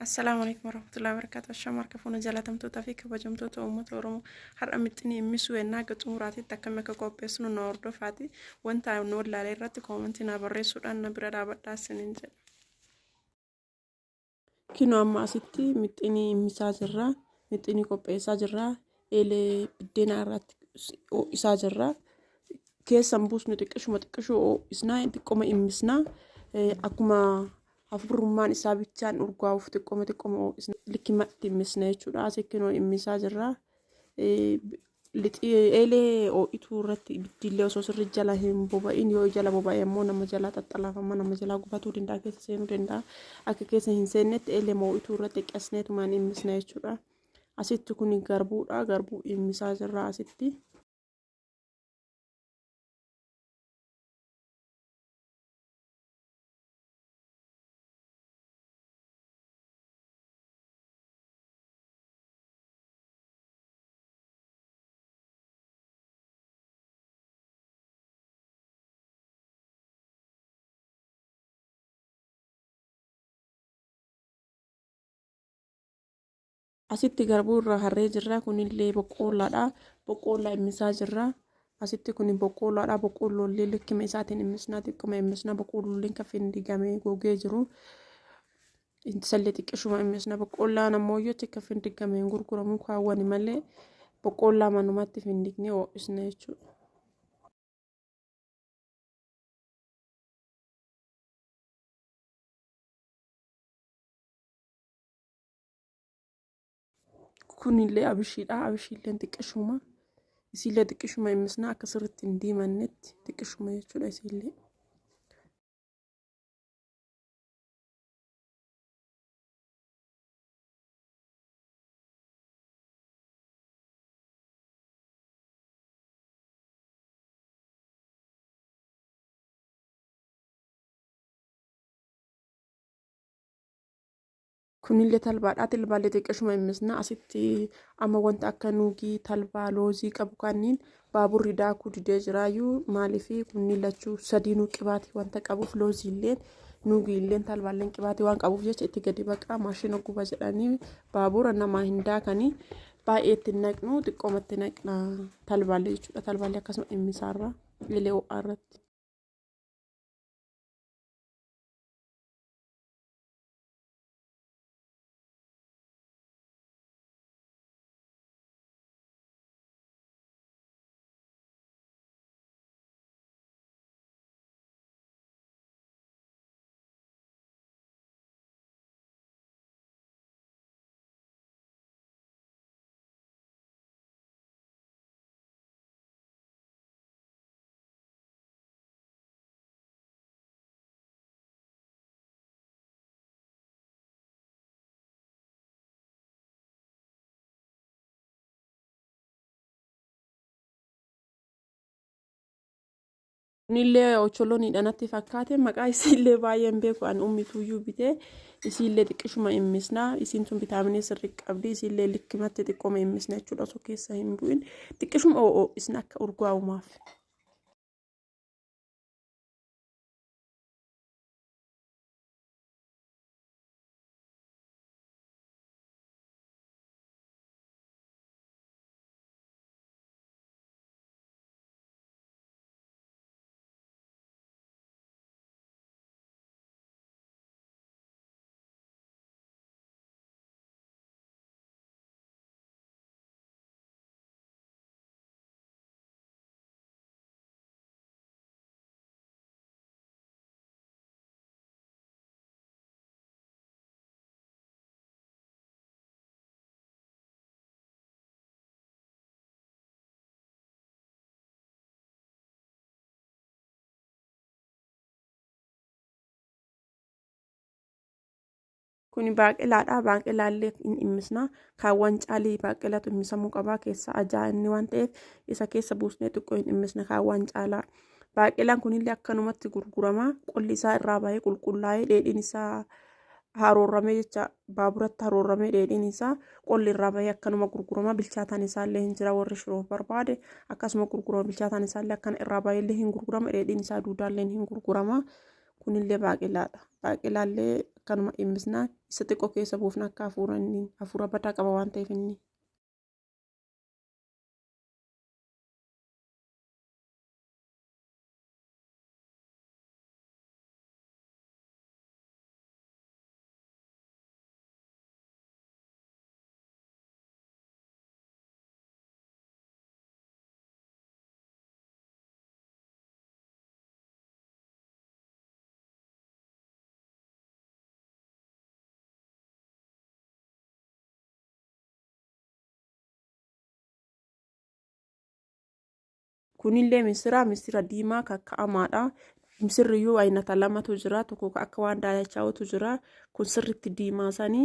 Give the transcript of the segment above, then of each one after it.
السلام عليكم ورحمة الله وبركاته. الشمار كفونا جلاتم توتا في كبجم توتا أمة ورمو هر أمتني مسوي ناقة أموراتي تكمل كوبيسنو نوردو فاتي وانت نور لالي راتي كومنتنا بريسو أن نبرد عبدا سننجل كينو أما ستي متني مساجرة متني كوبيسا جرة إلي بدينا رات أو إساجرة كيس سمبوس نتكشو متكشو أو إسنا تكوم إمسنا أكما afurummaan isaa bichaan urgaa'uuf xiqqooma likkimatti misnee jechuudha. Asekkinoo immisaa jirra. Eelee ooyituu irratti ibiddiillee osoo sirri jala hin boba'in yoo jala boba'e immoo nama jalaa xaxxalaafama nama jalaa gubatuu danda'a keessa seenuu danda'a. Akka keessa hin seennetti eelee ooyituu irratti qasneetumaan immisnee jechuudha. Asitti kun garbuudha. Garbuu immisaa jirra asitti. Asitti garbuu irra harree jirra. Kunillee boqqollaadha. Boqqollaa immisaa jirra. Asitti kun boqqollaadha. Boqqollollee likkima isaatiin immisnaa xiqquma immisnaa boqqollolleen kafin digamee gogee jiru. Intalli xiqqishuma immisnaa boqqollaan ammoo yoo kafin digamee gurguramu kaawwani malee boqqollaa manumatti findignee ho'isna jechuudha. Kunillee abishiidha. Abishiilleen xiqqishuma. Isiillee xiqqishuma immisnaa akka sirriitti hin diimannetti xiqqishuma jechuudha isiillee. Kunillee talbaadha. Talbaallee xiqqishuma immisnaa asitti amma wanta akka nuugii talbaa loozii qabu kanniin baaburri daakuu didee jiraayyuu maaliifi kunniin lachuu sadiinuu qibaatii wanta qabuuf looziilleen nuugiilleen talbaalleen qibaatii waan qabuuf jecha itti gadi baqaa maashina guba jedhanii baabura namaa hin daakanii baay'ee itti naqnu xiqqoomatti naqna talbaallee jechuudha. Talbaallee akkasuma immisaarra eelee ho'aa irratti. Kunillee ocholooniidha natti fakkaate maqaa isiillee baay'een beeku an ummituuyyuu bitee isiillee xiqqishuma immisnaa isiin tun vitaaminii sirrii qabdi isiillee likkimatti xiqqooma immisna jechuudha osoo keessa hin bu'in xiqqishuma ho'isna akka urgaa'umaaf. Kuni baaqelaadha. Baaqelaallee immisnaa kaawwan caalii baaqelatu immisamuu qabaa keessa ajaa'inni waan ta'eef isa keessa buusnee xiqqoo hin immisna kaawwan caalaa. Baaqelaan kunillee akkanumatti gurgurama. Qolli isaa irraa bahee qulqullaa'ee dheedhiin isaa haroorramee jecha baaburatti haroorramee dheedhiin isaa qolli irraa bahee akkanuma gurgurama. Bilchaataan isaallee hin jira warri shiroof barbaade akkasuma gurgurama. Bilchaataan isaallee akkana irraa baheellee hin gurgurama. Dheedhiin isaa duudaallee hin gurgurama. Kunillee baaqelaadha. Baaqelaallee akkanuma immisnaa isa xiqqoo keessa buufna akka hafuura badaa qaba waan ta'eef inni. Kunillee misira diimaa kakka'amaadha. Misirriyyuu aynata lamatu jira. Tokko akka waan daalachaa'utu jira. Kun sirriitti diimaa sanii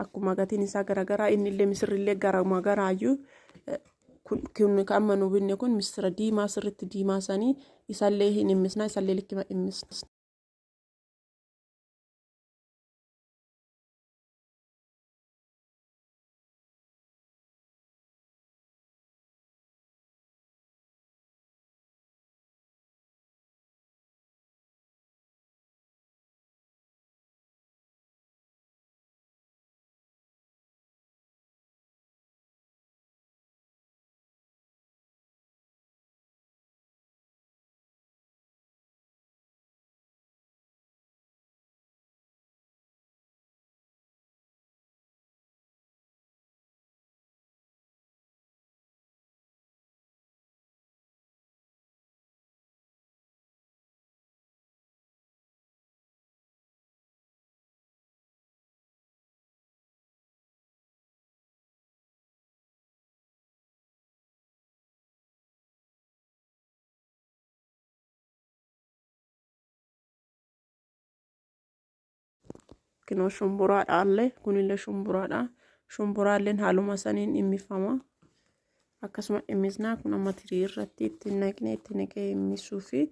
akkuma gatiin isaa garagaraa innillee misirrillee garuma garaayyuu kun amma nu binne kun misira diimaa sirriitti diimaa sanii isallee hin immisna isallee likkima immisna. Kinoo shumburaadhaallee kunillee shumburaadha. Shumburaalleen haaluma saniin immifama. Akkasuma immisnaa kun amma tirii irratti itti naqee immisuu fi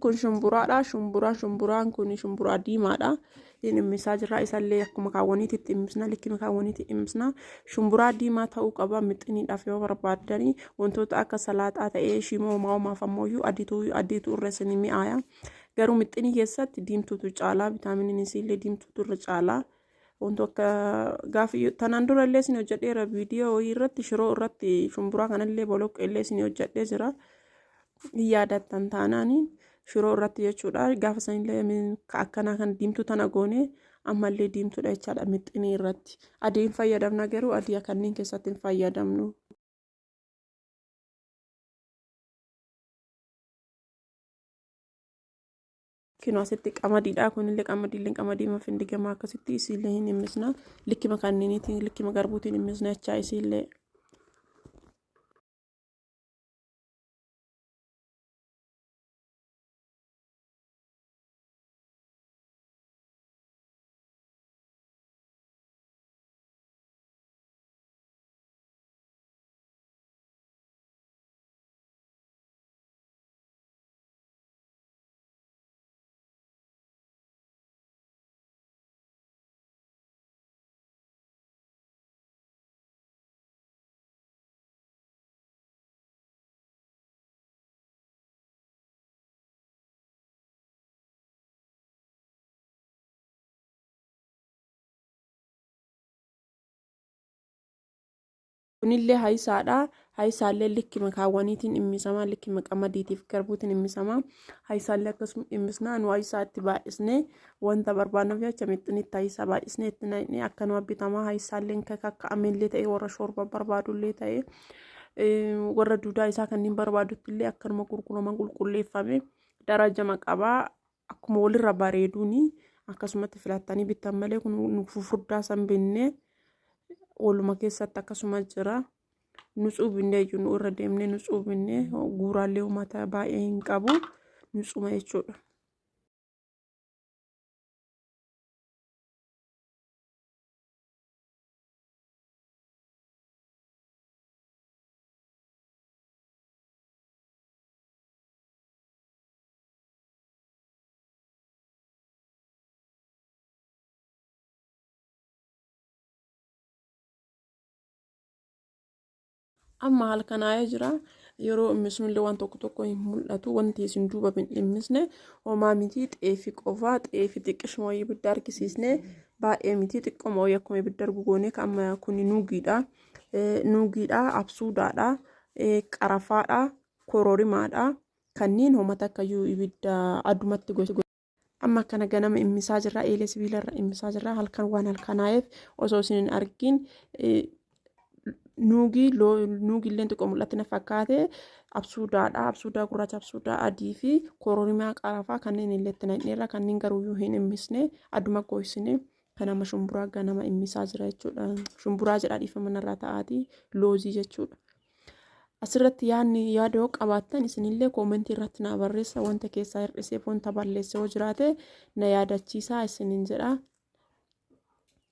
kun shumburaadha. Shumburaan kun shumburaa diimaadha. Immisaa jira isallee akkuma kaawwaniitti immisna likkima kaawwaniitti immisna. Shumburaa diimaa ta'uu qaba mixiniidhaaf yoo barbaaddanii wantoota akka salaaxaa ta'ee shimoo maa'umaaf ammoo adiitu irra isin mi'aaya. Garuu mixinii keessatti diimtuutu caalaa vitaaminiin isiillee diimtuutu irra caalaa. Wanto akka gaafi tanaan durallee isin hojjedheera viidiyoo irratti shiroo irratti shumburaa kanallee boloqqeellee isin hojjedhee jira. Yaadattan taanaanii shiroo irratti jechuudha. Gaafa sanillee akkanaa kan diimtuu tana goone ammallee diimtuudha jechaadha mixinii irratti. Adiin fayyadamna garuu adii kanneen keessatti hin fayyadamnu. Kinoo asitti qamadiidha. Kunillee qamadii findigamaa akkasitti isiillee hin immisna. Likkima kanneeniitiin likkima garbuutiin immisna jechaa isiillee. Kunillee haayisaadha. Haayisaallee likkima kaawwaniitiin immisama. Likkima qamadiitiif garbuutiin immisama. Haayisaallee akkasuma immisnaa nu haayisaa itti baay'isnee wanta barbaadnuuf jecha mixinitti haayisaa baay'isnee itti naqnee akkanuma bitama. Haayisaallee kakka'amellee ta'ee warra shoorba barbaadullee ta'ee warra duudaa isaa kanneen barbaaduttillee akkanuma gurgurama qulqulleeffame darajama qabaa. Akkuma walirra bareeduuni akkasumatti filattanii bittan malee kun furdaa san binnee ooluma keessatti akkasuma jira. Nutsuu binnee jiru irra deemnee nutsuu binnee guuraallee uummata baay'ee hin qabu nutsuma jechuudha. amma halkanaa'ee jira yeroo immisnullee waan tokko hin mul'atu wanti isin duuba hin immisne homaa miti xeefi qofaa xeefi xiqqishuma ibidda argisiisne baay'ee miti xiqquma wayii akkuma ibidda argu goone amma kun nuugiidha absuudaadha qarafaadha kororimaadha kanneen homata akkayyuu ibidda addumatti gosa amma kana ganama immisaa jirra eelee sibiilarra immisaa jirra halkan waan halkanaa'eef osoo isin hin argin nuugilleen xiqqoo mul'atti na fakkaate absuudaa gurraacha absuudaa adii fi kororimaa qarafaa kanneen illee itti naqneerra kanneen garuuyyuu hin immisne adduma gooysine kan amma shumburaa ganama immisaa jira jechuudha. Shumburaa jedhaa dhiifama narraa ta'aatii loozii jechuudha. Asirratti yaada yoo qabaattan isinillee koomentii irratti na barreessa wanta keessaa hir'isee wanta balleessee yoo jiraate na yaadachiisaa isiniin jedha.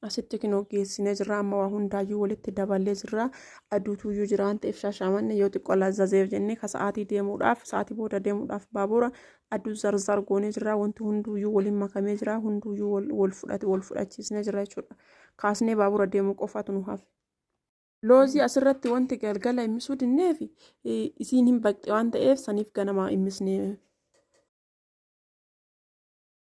Asitti kinoo geessinee jirra amma waa hundaayyuu walitti daballee jirra aduutuyyuu jira waan ta'eef shaashamanne yoo xiqqoo lazzazeef jennee ka sa'aatii booda deemuudhaaf baabura aduu zarzar goonee jirra wanti hunduuyyuu waliin makamee jira hunduuyyuu wal fudhachiisnee jira jechuudha kaasnee baabura deemuu qofaatu nu hafe. Loozii asirratti wanti galgala immisuu dinneef isiin hin baqxe waan ta'eef saniif ganama immisnee